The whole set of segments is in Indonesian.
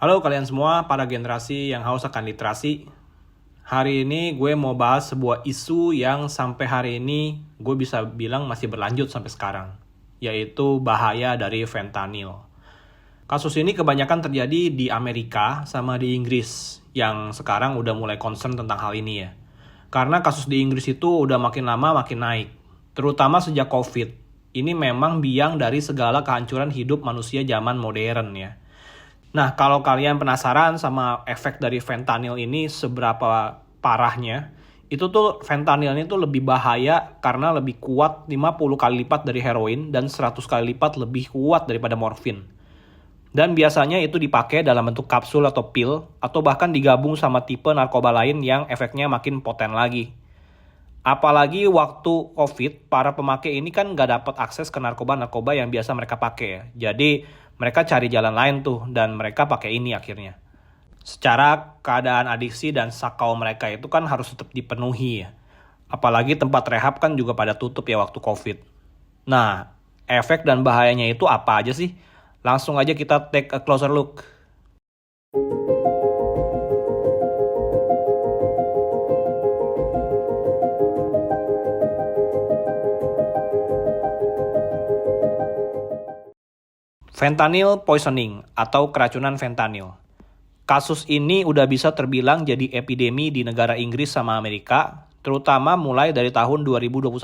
Halo kalian semua, para generasi yang haus akan literasi. Hari ini gue mau bahas sebuah isu yang sampai hari ini gue bisa bilang masih berlanjut sampai sekarang, yaitu bahaya dari fentanyl. Kasus ini kebanyakan terjadi di Amerika sama di Inggris, yang sekarang udah mulai concern tentang hal ini ya. Karena kasus di Inggris itu udah makin lama makin naik, terutama sejak COVID. Ini memang biang dari segala kehancuran hidup manusia zaman modern ya. Nah, kalau kalian penasaran sama efek dari fentanyl ini seberapa parahnya, itu tuh fentanyl ini tuh lebih bahaya karena lebih kuat 50 kali lipat dari heroin dan 100 kali lipat lebih kuat daripada morfin. Dan biasanya itu dipakai dalam bentuk kapsul atau pil, atau bahkan digabung sama tipe narkoba lain yang efeknya makin poten lagi. Apalagi waktu COVID, para pemakai ini kan nggak dapat akses ke narkoba-narkoba yang biasa mereka pakai ya. Jadi mereka cari jalan lain tuh, dan mereka pakai ini akhirnya. Secara keadaan adiksi dan sakau mereka itu kan harus tetap dipenuhi ya. Apalagi tempat rehab kan juga pada tutup ya waktu COVID. Nah, efek dan bahayanya itu apa aja sih? Langsung aja kita take a closer look. Fentanyl poisoning atau keracunan fentanyl. Kasus ini udah bisa terbilang jadi epidemi di negara Inggris sama Amerika, terutama mulai dari tahun 2021.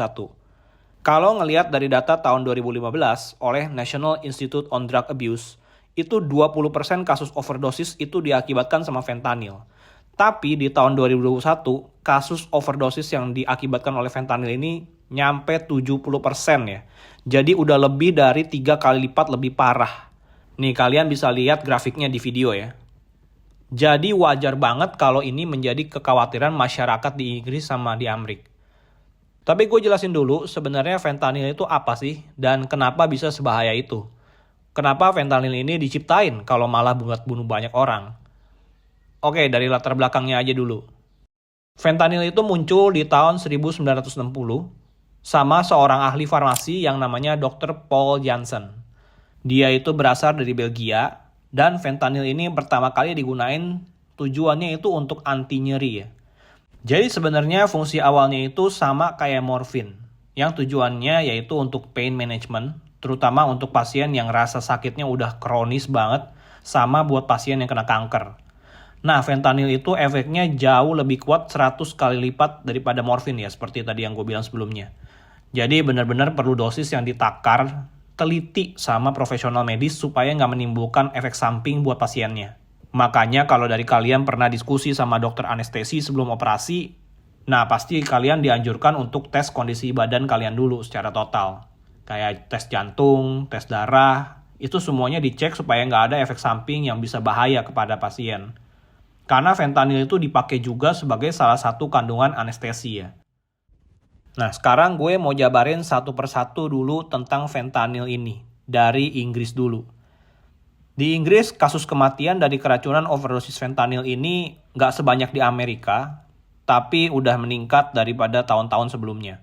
Kalau ngelihat dari data tahun 2015 oleh National Institute on Drug Abuse, itu 20% kasus overdosis itu diakibatkan sama fentanyl. Tapi di tahun 2021, kasus overdosis yang diakibatkan oleh fentanyl ini nyampe 70% ya. Jadi udah lebih dari 3 kali lipat lebih parah. Nih kalian bisa lihat grafiknya di video ya. Jadi wajar banget kalau ini menjadi kekhawatiran masyarakat di Inggris sama di Amerika. Tapi gue jelasin dulu sebenarnya fentanyl itu apa sih dan kenapa bisa sebahaya itu. Kenapa fentanyl ini diciptain kalau malah buat bunuh banyak orang. Oke, dari latar belakangnya aja dulu. Fentanyl itu muncul di tahun 1960 sama seorang ahli farmasi yang namanya Dr. Paul Janssen. Dia itu berasal dari Belgia dan fentanyl ini pertama kali digunain tujuannya itu untuk anti nyeri ya. Jadi sebenarnya fungsi awalnya itu sama kayak morfin, yang tujuannya yaitu untuk pain management, terutama untuk pasien yang rasa sakitnya udah kronis banget, sama buat pasien yang kena kanker. Nah, fentanyl itu efeknya jauh lebih kuat 100 kali lipat daripada morfin ya, seperti tadi yang gue bilang sebelumnya. Jadi benar-benar perlu dosis yang ditakar, teliti sama profesional medis supaya nggak menimbulkan efek samping buat pasiennya. Makanya kalau dari kalian pernah diskusi sama dokter anestesi sebelum operasi, nah pasti kalian dianjurkan untuk tes kondisi badan kalian dulu secara total. Kayak tes jantung, tes darah, itu semuanya dicek supaya nggak ada efek samping yang bisa bahaya kepada pasien. Karena fentanyl itu dipakai juga sebagai salah satu kandungan anestesi ya. Nah, sekarang gue mau jabarin satu persatu dulu tentang fentanyl ini. Dari Inggris dulu. Di Inggris, kasus kematian dari keracunan overdosis fentanyl ini nggak sebanyak di Amerika, tapi udah meningkat daripada tahun-tahun sebelumnya.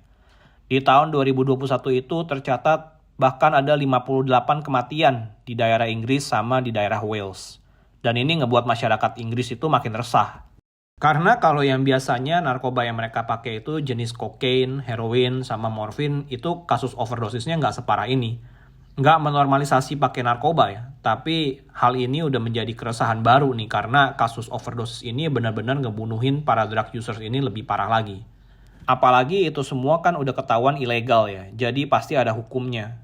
Di tahun 2021 itu tercatat bahkan ada 58 kematian di daerah Inggris sama di daerah Wales. Dan ini ngebuat masyarakat Inggris itu makin resah. Karena kalau yang biasanya narkoba yang mereka pakai itu jenis kokain, heroin, sama morfin, itu kasus overdosisnya nggak separah ini. Nggak menormalisasi pakai narkoba ya, tapi hal ini udah menjadi keresahan baru nih karena kasus overdosis ini benar-benar ngebunuhin para drug users ini lebih parah lagi. Apalagi itu semua kan udah ketahuan ilegal ya, jadi pasti ada hukumnya.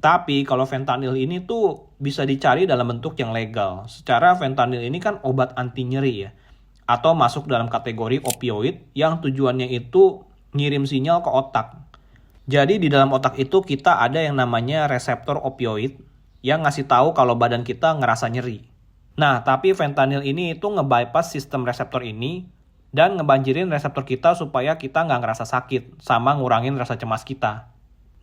Tapi kalau fentanyl ini tuh bisa dicari dalam bentuk yang legal. Secara fentanyl ini kan obat anti nyeri ya. Atau masuk dalam kategori opioid yang tujuannya itu ngirim sinyal ke otak. Jadi di dalam otak itu kita ada yang namanya reseptor opioid yang ngasih tahu kalau badan kita ngerasa nyeri. Nah, tapi fentanyl ini itu nge-bypass sistem reseptor ini dan ngebanjirin reseptor kita supaya kita nggak ngerasa sakit sama ngurangin rasa cemas kita.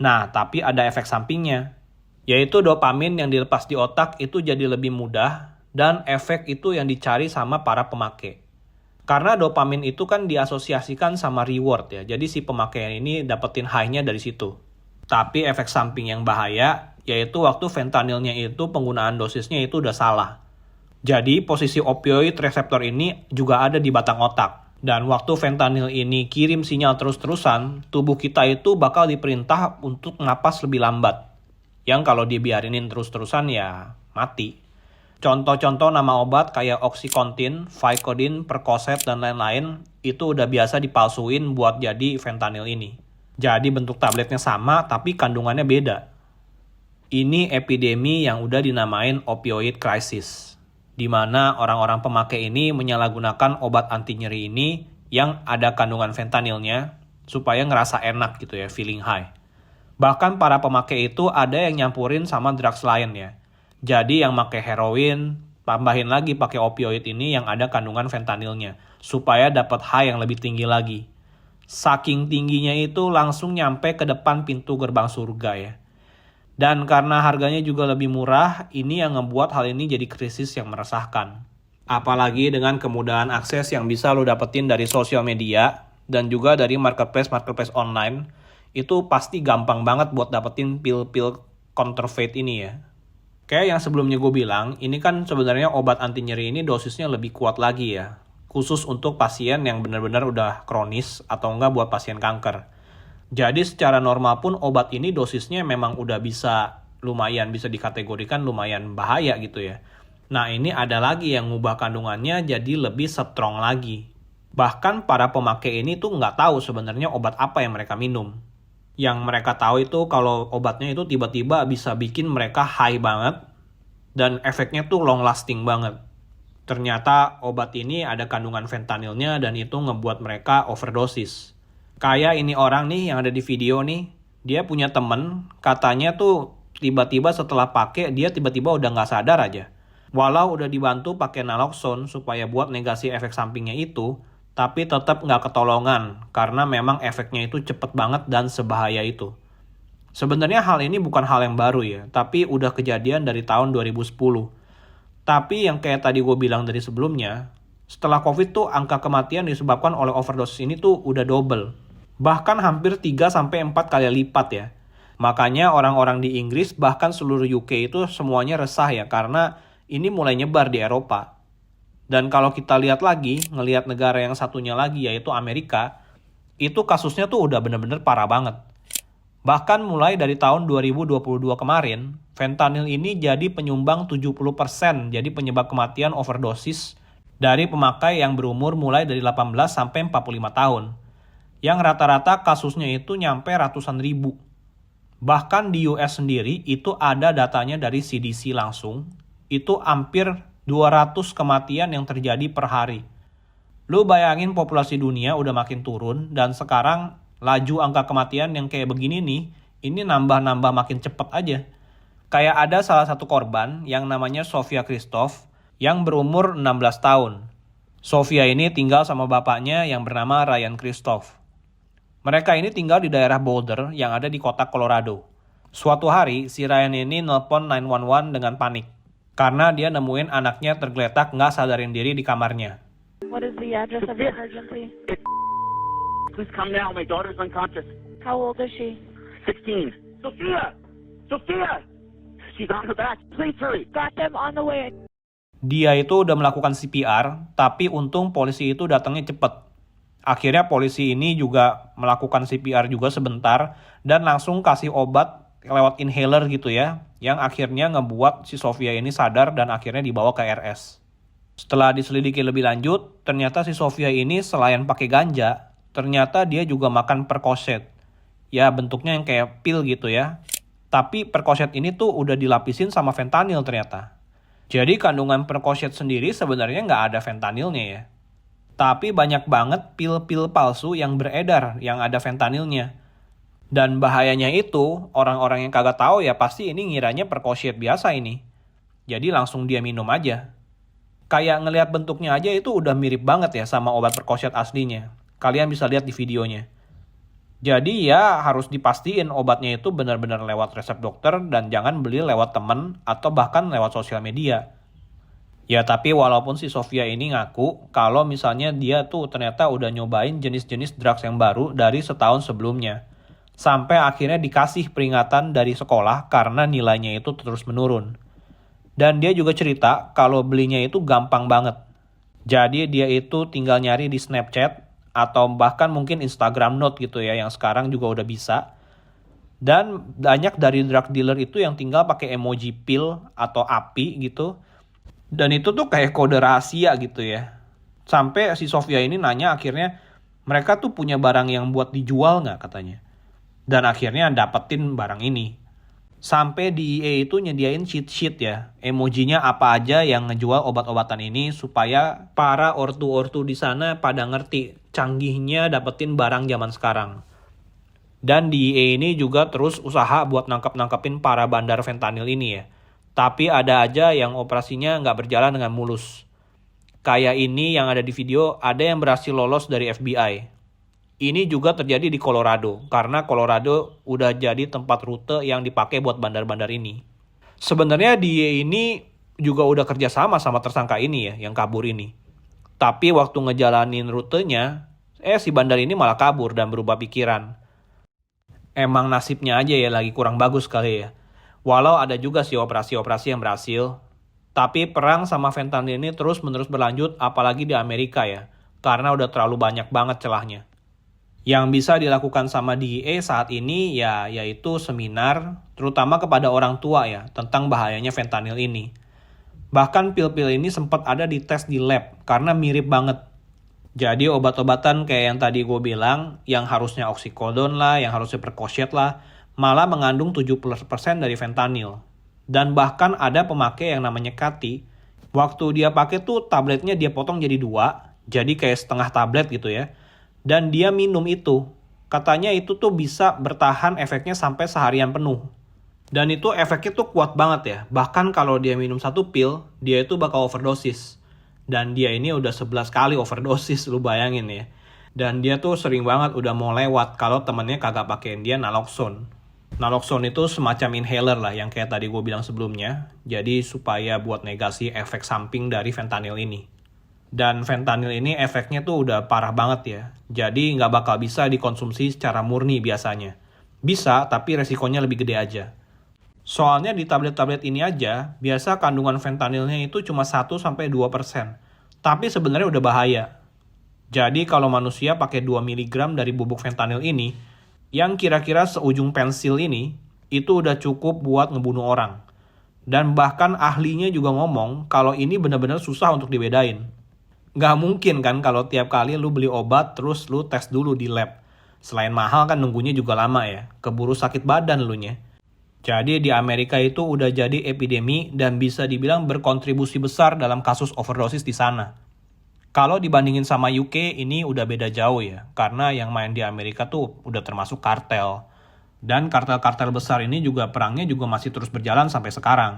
Nah, tapi ada efek sampingnya, yaitu dopamin yang dilepas di otak itu jadi lebih mudah dan efek itu yang dicari sama para pemakai. Karena dopamin itu kan diasosiasikan sama reward ya, jadi si pemakaian ini dapetin high-nya dari situ. Tapi efek samping yang bahaya, yaitu waktu fentanylnya itu penggunaan dosisnya itu udah salah. Jadi posisi opioid reseptor ini juga ada di batang otak. Dan waktu fentanyl ini kirim sinyal terus-terusan, tubuh kita itu bakal diperintah untuk napas lebih lambat. Yang kalau dibiarinin terus-terusan ya mati. Contoh-contoh nama obat kayak Oxycontin, Vicodin, Percocet, dan lain-lain itu udah biasa dipalsuin buat jadi fentanyl ini. Jadi bentuk tabletnya sama tapi kandungannya beda. Ini epidemi yang udah dinamain opioid crisis, di mana orang-orang pemakai ini menyalahgunakan obat anti nyeri ini yang ada kandungan fentanilnya supaya ngerasa enak gitu ya, feeling high. Bahkan para pemakai itu ada yang nyampurin sama drugs lain ya. Jadi yang pakai heroin, tambahin lagi pakai opioid ini yang ada kandungan fentanilnya, supaya dapat high yang lebih tinggi lagi. Saking tingginya itu langsung nyampe ke depan pintu gerbang surga ya. Dan karena harganya juga lebih murah, ini yang ngebuat hal ini jadi krisis yang meresahkan. Apalagi dengan kemudahan akses yang bisa lo dapetin dari sosial media, dan juga dari marketplace online, itu pasti gampang banget buat dapetin pil-pil counterfeit ini ya. Kayak yang sebelumnya gue bilang, ini kan sebenarnya obat anti nyeri ini dosisnya lebih kuat lagi ya. Khusus untuk pasien yang benar-benar udah kronis atau enggak buat pasien kanker. Jadi secara normal pun obat ini dosisnya memang udah bisa dikategorikan lumayan bahaya gitu ya. Nah ini ada lagi yang ngubah kandungannya jadi lebih strong lagi. Bahkan para pemakai ini tuh nggak tahu sebenarnya obat apa yang mereka minum. Yang mereka tahu itu kalau obatnya itu tiba-tiba bisa bikin mereka high banget dan efeknya tuh long lasting banget. Ternyata obat ini ada kandungan fentanilnya dan itu ngebuat mereka overdosis. Kayak ini orang nih yang ada di video nih, dia punya temen, katanya tuh tiba-tiba setelah pakai dia tiba-tiba udah nggak sadar aja. Walau udah dibantu pakai naloxone supaya buat negasi efek sampingnya itu, tapi tetap nggak ketolongan karena memang efeknya itu cepet banget dan sebahaya itu. Sebenarnya hal ini bukan hal yang baru ya, tapi udah kejadian dari tahun 2010. Tapi yang kayak tadi gue bilang dari sebelumnya, setelah COVID tuh angka kematian disebabkan oleh overdosis ini tuh udah double. Bahkan hampir 3-4 kali lipat ya. Makanya orang-orang di Inggris bahkan seluruh UK itu semuanya resah ya karena ini mulai nyebar di Eropa. Dan kalau kita lihat lagi, ngelihat negara yang satunya lagi yaitu Amerika, itu kasusnya tuh udah bener-bener parah banget. Bahkan mulai dari tahun 2022 kemarin, fentanyl ini jadi penyumbang 70% jadi penyebab kematian overdosis dari pemakai yang berumur mulai dari 18 sampai 45 tahun. Yang rata-rata kasusnya itu nyampe ratusan ribu. Bahkan di US sendiri itu ada datanya dari CDC langsung, itu hampir 200 kematian yang terjadi per hari. Lu bayangin populasi dunia udah makin turun dan sekarang laju angka kematian yang kayak begini nih, ini nambah-nambah makin cepet aja. Kayak ada salah satu korban yang namanya Sofia Christoph yang berumur 16 tahun. Sofia ini tinggal sama bapaknya yang bernama Ryan Christoph. Mereka ini tinggal di daerah Boulder yang ada di kota Colorado. Suatu hari, si Ryan ini nelpon 911 dengan panik. Karena dia nemuin anaknya tergeletak nggak sadarin diri di kamarnya. What is the address of the emergency? Please come now. My daughter's unconscious. How old is she? 16. Sophia! Sophia! She's on her back. Please hurry. Got them on the way. Dia itu udah melakukan CPR, tapi untung polisi itu datangnya cepet. Akhirnya polisi ini juga melakukan CPR juga sebentar dan langsung kasih obat lewat inhaler gitu ya, yang akhirnya ngebuat si Sofia ini sadar dan akhirnya dibawa ke RS. Setelah diselidiki lebih lanjut, ternyata si Sofia ini selain pakai ganja, ternyata dia juga makan Percocet. Ya bentuknya yang kayak pil gitu ya. Tapi Percocet ini tuh udah dilapisin sama fentanyl ternyata. Jadi kandungan Percocet sendiri sebenarnya nggak ada fentanilnya ya. Tapi banyak banget pil-pil palsu yang beredar yang ada fentanilnya. Dan bahayanya itu, orang-orang yang kagak tahu ya pasti ini ngiranya Percocet biasa ini. Jadi langsung dia minum aja. Kayak ngelihat bentuknya aja itu udah mirip banget ya sama obat Percocet aslinya. Kalian bisa lihat di videonya. Jadi ya harus dipastiin obatnya itu benar-benar lewat resep dokter dan jangan beli lewat temen atau bahkan lewat sosial media. Ya tapi walaupun si Sofia ini ngaku kalau misalnya dia tuh ternyata udah nyobain jenis-jenis drugs yang baru dari setahun sebelumnya. Sampai akhirnya dikasih peringatan dari sekolah karena nilainya itu terus menurun. Dan dia juga cerita kalau belinya itu gampang banget. Jadi dia itu tinggal nyari di Snapchat atau bahkan mungkin Instagram Note gitu ya, yang sekarang juga udah bisa. Dan banyak dari drug dealer itu yang tinggal pakai emoji pil atau api gitu. Dan itu tuh kayak kode rahasia gitu ya. Sampai si Sofia ini nanya akhirnya, mereka tuh punya barang yang buat dijual nggak katanya. Dan akhirnya dapetin barang ini. Sampai DEA itu nyediain cheat sheet ya. Emojinya apa aja yang ngejual obat-obatan ini supaya para ortu-ortu di sana pada ngerti canggihnya dapetin barang zaman sekarang. Dan DEA ini juga terus usaha buat nangkep-nangkepin para bandar fentanyl ini ya. Tapi ada aja yang operasinya nggak berjalan dengan mulus. Kayak ini yang ada di video, ada yang berhasil lolos dari FBI. Ini juga terjadi di Colorado, karena Colorado udah jadi tempat rute yang dipakai buat bandar-bandar ini. Sebenarnya dia ini juga udah kerja sama tersangka ini ya, yang kabur ini. Tapi waktu ngejalanin rutenya, si bandar ini malah kabur dan berubah pikiran. Emang nasibnya aja ya lagi kurang bagus kali ya. Walau ada juga sih operasi-operasi yang berhasil. Tapi perang sama fentanyl ini terus-menerus berlanjut, apalagi di Amerika ya. Karena udah terlalu banyak banget celahnya. Yang bisa dilakukan sama DEA saat ini ya yaitu seminar, terutama kepada orang tua ya, tentang bahayanya fentanyl ini. Bahkan pil-pil ini sempat ada di tes di lab, karena mirip banget. Jadi obat-obatan kayak yang tadi gue bilang, yang harusnya oxycodone lah, yang harusnya Percocet lah, malah mengandung 70% dari fentanyl. Dan bahkan ada pemakai yang namanya Kati, waktu dia pakai tuh tabletnya dia potong jadi 2, jadi kayak setengah tablet gitu ya. Dan dia minum itu. Katanya itu tuh bisa bertahan efeknya sampai seharian penuh. Dan itu efeknya tuh kuat banget ya. Bahkan kalau dia minum 1 pil, dia itu bakal overdosis. Dan dia ini udah 11 kali overdosis, lu bayangin ya. Dan dia tuh sering banget udah mau lewat kalau temennya kagak pakein dia naloxone. Naloxone itu semacam inhaler lah yang kayak tadi gue bilang sebelumnya. Jadi supaya buat negasi efek samping dari fentanyl ini. Dan fentanyl ini efeknya tuh udah parah banget ya. Jadi nggak bakal bisa dikonsumsi secara murni biasanya. Bisa, tapi resikonya lebih gede aja. Soalnya di tablet-tablet ini aja, biasa kandungan fentanylnya itu cuma 1-2%. Tapi sebenarnya udah bahaya. Jadi kalau manusia pakai 2 mg dari bubuk fentanyl ini, yang kira-kira seujung pensil ini, itu udah cukup buat ngebunuh orang. Dan bahkan ahlinya juga ngomong kalau ini benar-benar susah untuk dibedain. Nggak mungkin kan kalau tiap kali lu beli obat terus lu tes dulu di lab. Selain mahal kan nunggunya juga lama ya. Keburu sakit badan lu nya. Jadi di Amerika itu udah jadi epidemi dan bisa dibilang berkontribusi besar dalam kasus overdosis di sana. Kalau dibandingin sama UK ini udah beda jauh ya. Karena yang main di Amerika tuh udah termasuk kartel. Dan kartel-kartel besar ini juga perangnya juga masih terus berjalan sampai sekarang.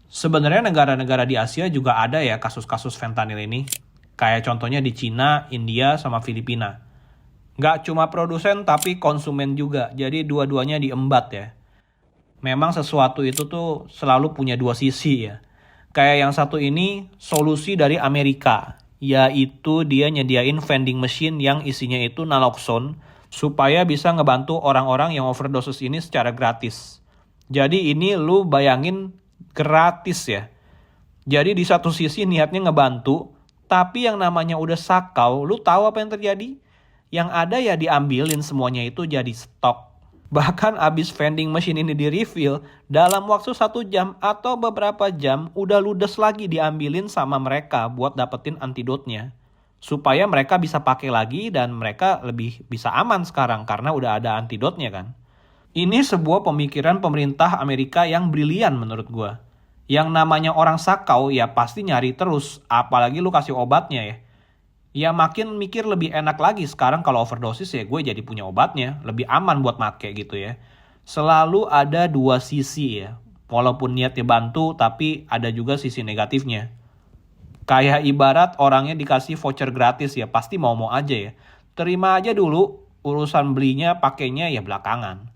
Sebenarnya negara-negara di Asia juga ada ya kasus-kasus fentanyl ini. Kayak contohnya di Cina, India, sama Filipina. Nggak cuma produsen tapi konsumen juga. Jadi dua-duanya diembat ya. Memang sesuatu itu tuh selalu punya 2 sisi ya. Kayak yang satu ini solusi dari Amerika. Yaitu dia nyediain vending machine yang isinya itu naloxone. Supaya bisa ngebantu orang-orang yang overdosis ini secara gratis. Jadi ini lu bayangin gratis ya. Jadi di satu sisi niatnya ngebantu, tapi yang namanya udah sakau, lu tahu apa yang terjadi? Yang ada ya diambilin semuanya itu jadi stok. Bahkan abis vending machine ini di-refill, dalam waktu 1 jam atau beberapa jam udah ludes lagi diambilin sama mereka buat dapetin antidotnya. Supaya mereka bisa pakai lagi dan mereka lebih bisa aman sekarang karena udah ada antidotnya kan. Ini sebuah pemikiran pemerintah Amerika yang brilian menurut gue. Yang namanya orang sakau ya pasti nyari terus, apalagi lu kasih obatnya ya. Ya makin mikir lebih enak lagi sekarang kalau overdosis ya gue jadi punya obatnya, lebih aman buat make gitu ya. Selalu ada 2 sisi ya, walaupun niatnya bantu tapi ada juga sisi negatifnya. Kayak ibarat orangnya dikasih voucher gratis ya pasti mau-mau aja ya. Terima aja dulu, urusan belinya pakainya ya belakangan.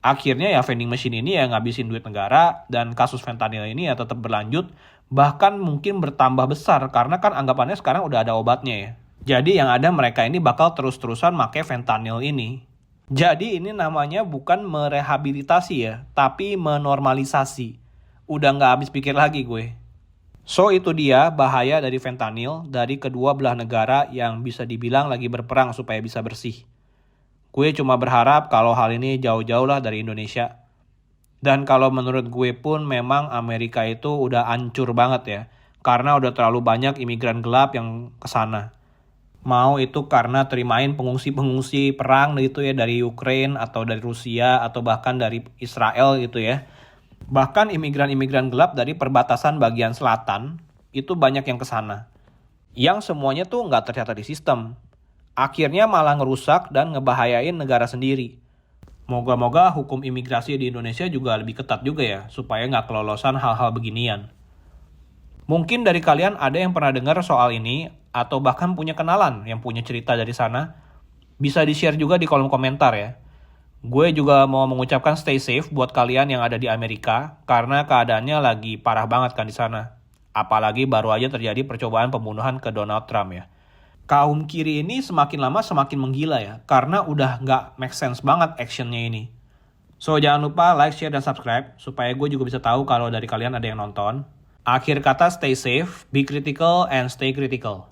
Akhirnya ya vending machine ini ya ngabisin duit negara dan kasus fentanyl ini ya tetap berlanjut. Bahkan mungkin bertambah besar karena kan anggapannya sekarang udah ada obatnya ya. Jadi yang ada mereka ini bakal terus-terusan make fentanyl ini. Jadi ini namanya bukan merehabilitasi ya, tapi menormalisasi. udah nggak habis pikir lagi gue. So itu dia bahaya dari fentanyl dari kedua belah negara yang bisa dibilang lagi berperang supaya bisa bersih. Gue cuma berharap kalau hal ini jauh-jauh lah dari Indonesia. Dan kalau menurut gue pun memang Amerika itu udah hancur banget ya. Karena udah terlalu banyak imigran gelap yang kesana. Mau itu karena terimain pengungsi-pengungsi perang gitu ya dari Ukraine atau dari Rusia atau bahkan dari Israel gitu ya. Bahkan imigran-imigran gelap dari perbatasan bagian selatan itu banyak yang kesana. Yang semuanya tuh nggak tercatat di sistem. Akhirnya malah ngerusak dan ngebahayain negara sendiri. Moga-moga hukum imigrasi di Indonesia juga lebih ketat juga ya, supaya nggak kelolosan hal-hal beginian. Mungkin dari kalian ada yang pernah dengar soal ini, atau bahkan punya kenalan yang punya cerita dari sana. Bisa di-share juga di kolom komentar ya. Gue juga mau mengucapkan stay safe buat kalian yang ada di Amerika, karena keadaannya lagi parah banget kan di sana. Apalagi baru aja terjadi percobaan pembunuhan ke Donald Trump ya. Kaum kiri ini semakin lama semakin menggila ya, karena udah nggak make sense banget actionnya ini. So jangan lupa like, share, dan subscribe, supaya gue juga bisa tahu kalau dari kalian ada yang nonton. Akhir kata stay safe, be critical, and stay critical.